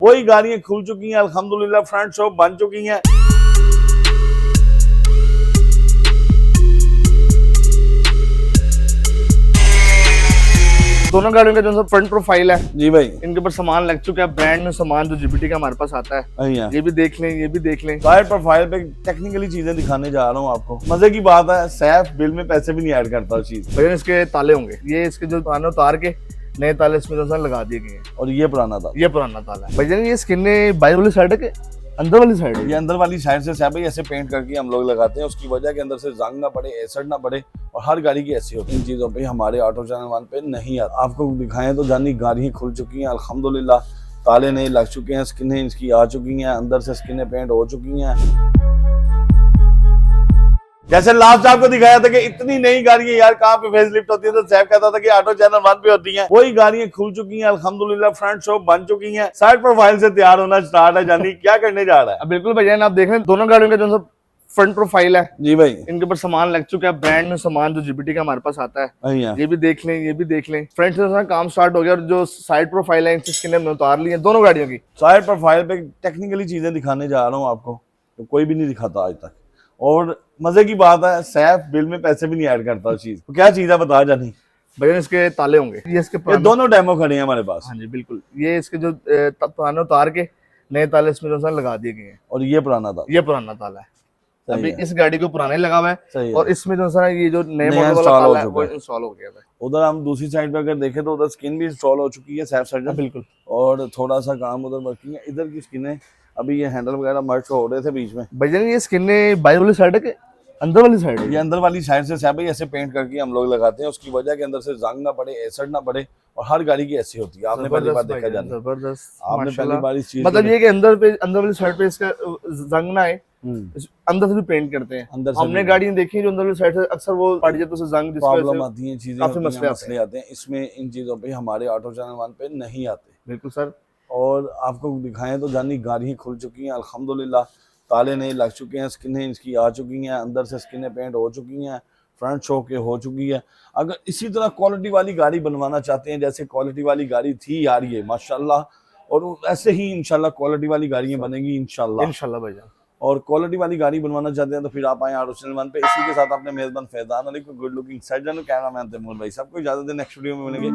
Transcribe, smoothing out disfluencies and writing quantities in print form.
वही गाड़ियां खुल चुकी हैं अल्हम्दुलिल्लाह, फ्रंट शॉप बन चुकी हैं। दोनों गाड़ियों का जो फ्रंट प्रोफाइल है जी भाई, इनके ऊपर सामान लग चुका है, ब्रांड में सामान जो जीबीटी का हमारे पास आता है। ये भी देख लें, ये भी देख लें। साइड प्रोफाइल पे टेक्निकली चीजें दिखाने जा रहा हूँ आपको। मजे की बात है, सैफ बिल में पैसे भी नहीं ऐड करता उस चीज। भैया इसके ताले होंगे, ये इसके जो ताले उतार के नए ताले इसमें जो लगा दिए गए हैं, और ये पुराना था, ये पुराना ताला है। भैया ये स्किन बाहर वाली साइड है कि अंदर वाली साइड है? ये अंदर वाली साइड से सैफ भाई ऐसे पेंट करके हम लोग लगाते हैं, उसकी वजह के अंदर से जंग ना पड़े, एसिड ना पड़े, और हर गाड़ी की ऐसी होती है। इन चीजों पे हमारे ऑटो चैनल 1 पे नहीं आता। आपको दिखाएं तो जानी गाड़ियां खुल चुकी हैं अल्हम्दुलिल्लाह, ताले नए लग चुके हैं, स्किनें इसकी आ चुकी हैं, अंदर से स्किनें पेंट हो चुकी हैं। जैसे लास्ट आपको दिखाया था कि इतनी नई गाड़ियां यार कहाँ पे फेसलिफ्ट होती है, तो सैफ कहता था कि ऑटो चैनल 1 पे होती हैं। वही गाड़ियां खुल चुकी हैं अल्हम्दुलिल्लाह, फ्रंट शॉप बन चुकी हैं, साइड प्रोफाइल से तैयार होना स्टार्ट है। जानी क्या करने जा रहा है? बिल्कुल भैया, आप देख रहे हैं दोनों गाड़ियों का जो फ्रंट प्रोफाइल है जी भाई, इनके ऊपर सामान लग चुका है, ब्रांड में सामान जो जीबीटी का हमारे पास आता है। ये भी देख लें, ये भी देख लें। फ्रंट से काम स्टार्ट हो गया, और जो साइड प्रोफाइल है इनकी स्किन हमने उतार ली है दोनों गाड़ियों की। साइड प्रोफाइल पे टेक्निकली चीजें दिखाने जा रहा हूँ आपको, तो कोई भी नहीं दिखाता आज तक। और मजे की बात है, सैफ बिल में पैसे भी नहीं ऐड करता उस चीज। तो क्या चीज है बता जानी? भैया इसके ताले होंगे, ये दोनों डेमो खड़े हैं हमारे पास। हाँ जी बिल्कुल, ये इसके जो पुराने उतार के नए ताले इसमें जो लगा दिए गए हैं, और ये पुराना था, ये पुराना ताला है। अभी इस गाड़ी को पुराने लगा हुआ है, और इसमें जो सा ये जो नए मॉडल वाला ताला है वो इंस्टॉल हो गया है। उधर हम दूसरी साइड पे अगर देखें तो उधर स्किन भी इंस्टॉल हो चुकी है सैफ सर्जन, बिल्कुल, और थोड़ा सा काम उधर वर्किंग है। इधर की स्किन है, अभी ये हैंडल वगैरह मर्ज हो रहे थे बीच में। भैया ये स्किन बाहर वाली साइड है कि अंदर वाली साइड है? ये अंदर वाली साइड से सैफ भाई ऐसे पेंट करके हम लोग लगाते हैं, उसकी वजह के अंदर से जंग ना पड़े, एसिड ना पड़े, और हर गाड़ी की ऐसी होती है। आपने पहली बार देखा जाना, जबरदस्त, आपने पहली बार इस चीज मतलब ये कि अंदर वाली साइड पे इसका जंग ना आए, अंदर से भी पेंट करते हैं। अंदर से हमने गाड़ियां देखी जो अंदर वाली साइड से अक्सर वो पड़ जाए तो उसे जंग प्रॉब्लम आती है, चीजें काफी मसले आते हैं। इसमें इन चीजों पे हमारे ऑटो चैनल 1 पे नहीं आते। बिल्कुल सर, और आपको दिखाएं तो जानी गाड़ियां खुल चुकी हैं अल्हम्दुलिल्लाह, ताले नए लग चुके हैं, स्किनें इसकी आ चुकी हैं, अंदर से स्किनें पेंट हो चुकी हैं, फ्रंट शो के हो चुकी है। अगर इसी तरह क्वालिटी वाली गाड़ी बनवाना चाहते हैं, जैसे क्वालिटी वाली गाड़ी थी यार ये माशाल्लाह, और ऐसे ही इंशाल्लाह क्वालिटी वाली गाड़ियां बनेंगी इंशाल्लाह भाईजान। और क्वालिटी वाली गाड़ी बनवाना चाहते हैं तो फिर आप आए ऑटो चैनल 1 पे। इसी के साथ अपने मेजबान फैजान अली को, good looking surgeon, cameraman Taimur भाई, सबको इजाजत दें। नेक्स्ट वीडियो में मिलेंगे।